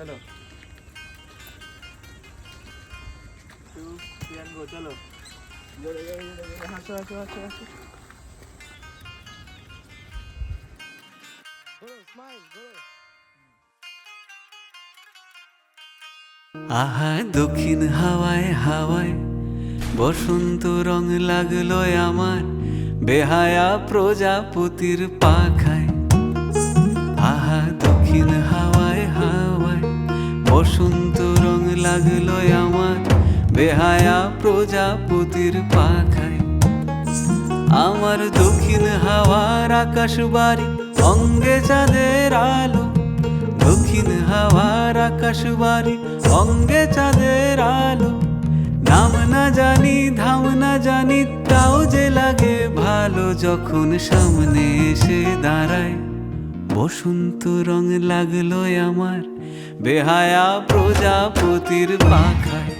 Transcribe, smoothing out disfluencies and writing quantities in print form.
चलो 2 3 गो चलो हंसो हंसो हंसो हंसो আহা দক্ষিণ হাওয়ায় হাওয়ায় বসন্ত রং লাগলো আমার বেহায়া প্রজাপতির পাখায়। আহা দক্ষিণ হাওয়ায় হাওয়ায় বসন্ত রং লাগলো আমার বেহায়া প্রজাপতির পাখায়। আমার দক্ষিণ হাওয়ার আকাশ বাড়ি অঙ্গে চাঁদের আলো, দক্ষিণ হাওয়ার আকাশ বাড়ি অঙ্গে চাঁদের আলো। নাম না জানি ধাম না জানি তাও যে লাগে ভালো যখন সামনে এসে দাঁড়ায়। বসন্ত রং লাগলো আমার বেহায়া প্রজাপতির পাখায়।